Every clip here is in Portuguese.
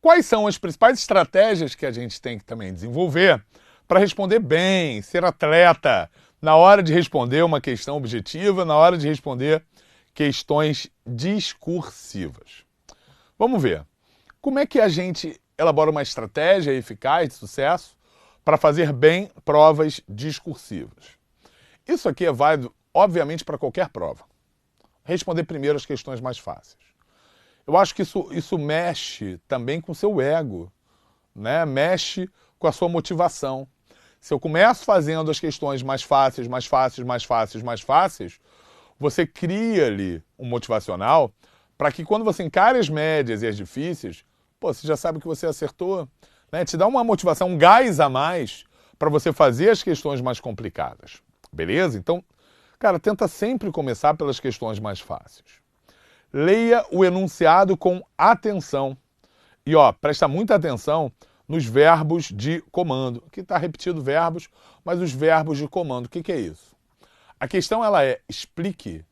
quais são as principais estratégias que a gente tem que também desenvolver para responder bem, ser atleta, na hora de responder uma questão objetiva, na hora de responder questões discursivas. Vamos ver. Como é que a gente elabora uma estratégia eficaz de sucesso para fazer bem provas discursivas? Isso aqui é válido, obviamente, para qualquer prova. Responder primeiro as questões mais fáceis. Eu acho que isso mexe também com o seu ego, né? Mexe com a sua motivação. Se eu começo fazendo as questões mais fáceis, você cria ali um motivacional para que quando você encare as médias e as difíceis, você já sabe que você acertou, né? Te dá uma motivação, um gás a mais para você fazer as questões mais complicadas. Beleza? Então, cara, tenta sempre começar pelas questões mais fáceis. Leia o enunciado com atenção. E, presta muita atenção nos verbos de comando. Aqui está repetido verbos, mas os verbos de comando. O que é isso? A questão, ela é explique.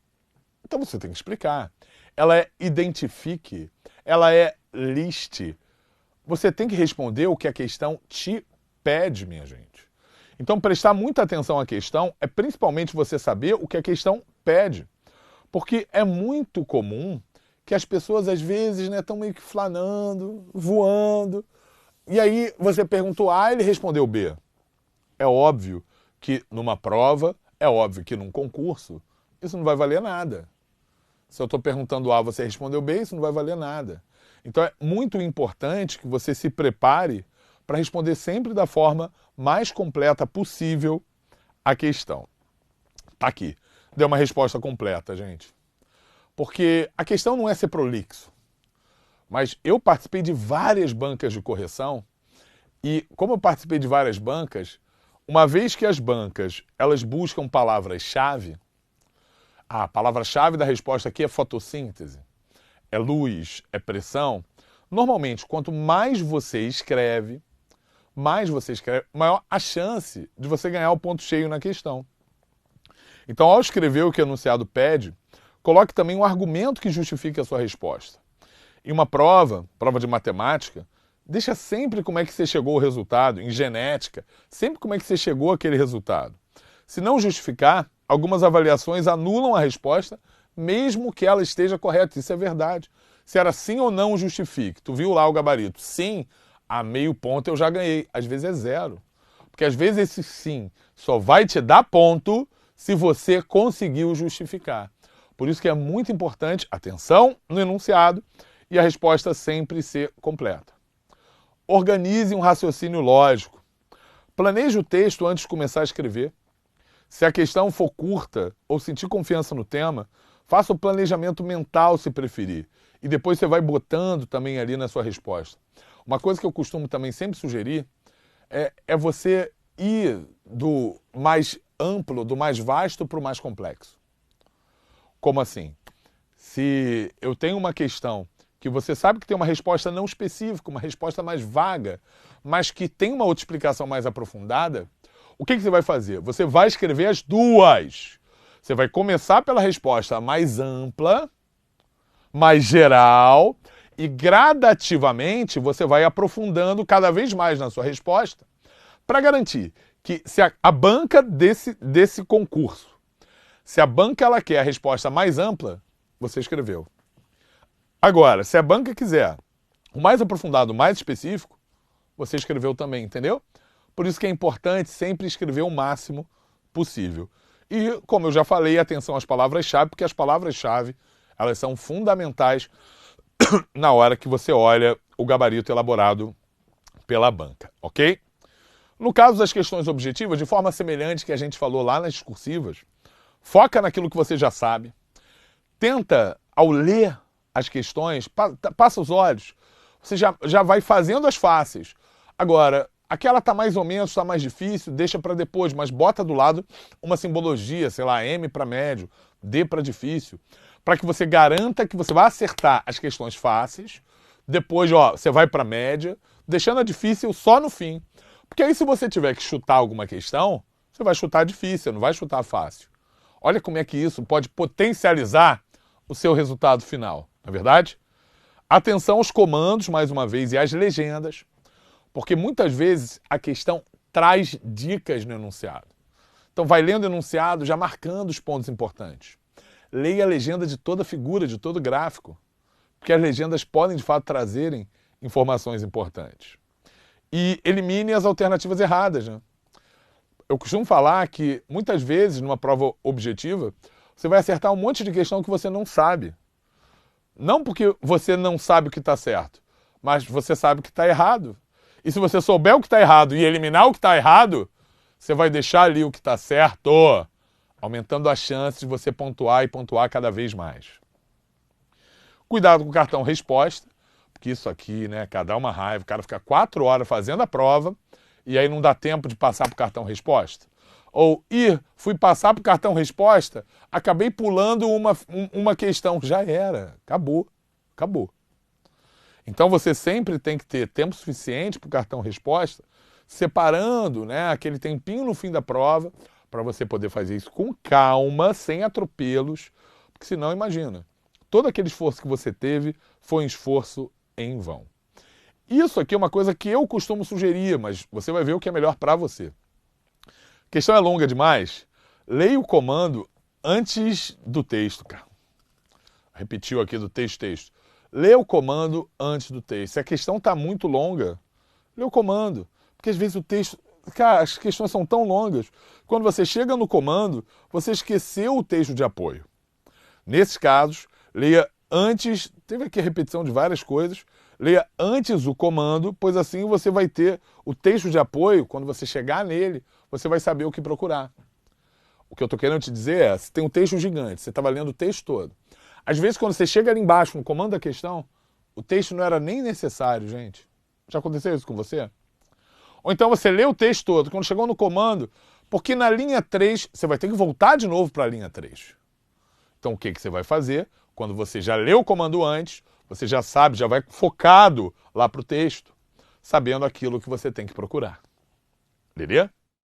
Então você tem que explicar. Ela é identifique. Ela é liste. Você tem que responder o que a questão te pede, minha gente. Então, prestar muita atenção à questão é principalmente você saber o que a questão pede. Porque é muito comum que as pessoas, às vezes, estão meio que flanando, voando. E aí você perguntou A, ele respondeu B. É óbvio que numa prova, é óbvio que num concurso, isso não vai valer nada. Se eu estou perguntando A, você respondeu B, isso não vai valer nada. Então é muito importante que você se prepare para responder sempre da forma mais completa possível a questão. Tá aqui. Deu uma resposta completa, gente. Porque a questão não é ser prolixo. Mas eu participei de várias bancas de correção e, como eu participei de várias bancas, uma vez que as bancas elas buscam palavras-chave, a palavra-chave da resposta aqui é fotossíntese, é luz, é pressão. Normalmente, quanto mais você escreve, maior a chance de você ganhar o ponto cheio na questão. Então, ao escrever o que o enunciado pede, coloque também um argumento que justifique a sua resposta. Em uma prova de matemática, deixa sempre como é que você chegou ao resultado. Em genética, sempre como é que você chegou àquele resultado. Se não justificar, algumas avaliações anulam a resposta, mesmo que ela esteja correta. Isso é verdade. Se era sim ou não, justifique. Tu viu lá o gabarito? Sim, a meio ponto eu já ganhei. Às vezes é zero. Porque às vezes esse sim só vai te dar ponto se você conseguiu justificar. Por isso que é muito importante, atenção no enunciado, e a resposta sempre ser completa. Organize um raciocínio lógico. Planeje o texto antes de começar a escrever. Se a questão for curta ou sentir confiança no tema, faça o planejamento mental se preferir. E depois você vai botando também ali na sua resposta. Uma coisa que eu costumo também sempre sugerir é você ir do mais amplo, do mais vasto para o mais complexo. Como assim? Se eu tenho uma questão que você sabe que tem uma resposta não específica, uma resposta mais vaga, mas que tem uma outra explicação mais aprofundada, o que você vai fazer? Você vai escrever as duas. Você vai começar pela resposta mais ampla, mais geral, e gradativamente você vai aprofundando cada vez mais na sua resposta para garantir que se a banca desse concurso, se a banca ela quer a resposta mais ampla, você escreveu. Agora, se a banca quiser o mais aprofundado, o mais específico, você escreveu também, entendeu? Por isso que é importante sempre escrever o máximo possível. E, como eu já falei, atenção às palavras-chave, porque as palavras-chave elas são fundamentais na hora que você olha o gabarito elaborado pela banca, ok? No caso das questões objetivas, de forma semelhante que a gente falou lá nas discursivas, foca naquilo que você já sabe. Tenta, ao ler as questões, passa os olhos. Você já vai fazendo as fáceis. Agora, aquela está mais ou menos, está mais difícil, deixa para depois, mas bota do lado uma simbologia, sei lá, M para médio, D para difícil, para que você garanta que você vai acertar as questões fáceis, depois você vai para média, deixando a difícil só no fim. Porque aí se você tiver que chutar alguma questão, você vai chutar difícil, não vai chutar fácil. Olha como é que isso pode potencializar o seu resultado final, não é verdade? Atenção aos comandos, mais uma vez, e às legendas, porque muitas vezes a questão traz dicas no enunciado. Então vai lendo o enunciado, já marcando os pontos importantes. Leia a legenda de toda figura, de todo gráfico, porque as legendas podem, de fato, trazerem informações importantes. E elimine as alternativas erradas, né? Eu costumo falar que, muitas vezes, numa prova objetiva, você vai acertar um monte de questão que você não sabe. Não porque você não sabe o que está certo, mas você sabe o que está errado. E se você souber o que está errado e eliminar o que está errado, você vai deixar ali o que está certo, aumentando a chance de você pontuar e pontuar cada vez mais. Cuidado com o cartão resposta, porque isso aqui, né, dá uma raiva. O cara fica 4 horas fazendo a prova e aí não dá tempo de passar para o cartão resposta. Ou, fui passar para o cartão resposta, acabei pulando uma questão. Já era, acabou. Então você sempre tem que ter tempo suficiente para o cartão resposta, separando, né, aquele tempinho no fim da prova, para você poder fazer isso com calma, sem atropelos, porque senão, imagina, todo aquele esforço que você teve foi um esforço em vão. Isso aqui é uma coisa que eu costumo sugerir, mas você vai ver o que é melhor para você. A questão é longa demais. Leia o comando antes do texto, cara. Repetiu aqui do texto. Leia o comando antes do texto. Se a questão está muito longa, lê o comando. Porque às vezes o texto... Cara, as questões são tão longas. Quando você chega no comando, você esqueceu o texto de apoio. Nesses casos, leia antes... Teve aqui a repetição de várias coisas. Leia antes o comando, pois assim você vai ter o texto de apoio. Quando você chegar nele, você vai saber o que procurar. O que eu estou querendo te dizer é, se tem um texto gigante, você estava lendo o texto todo. Às vezes, quando você chega ali embaixo, no comando da questão, o texto não era nem necessário, gente. Já aconteceu isso com você? Ou então você lê o texto todo, quando chegou no comando, porque na linha 3, você vai ter que voltar de novo para a linha 3. Então, o que você vai fazer? Quando você já leu o comando antes, você já sabe, já vai focado lá para o texto, sabendo aquilo que você tem que procurar. Beleza?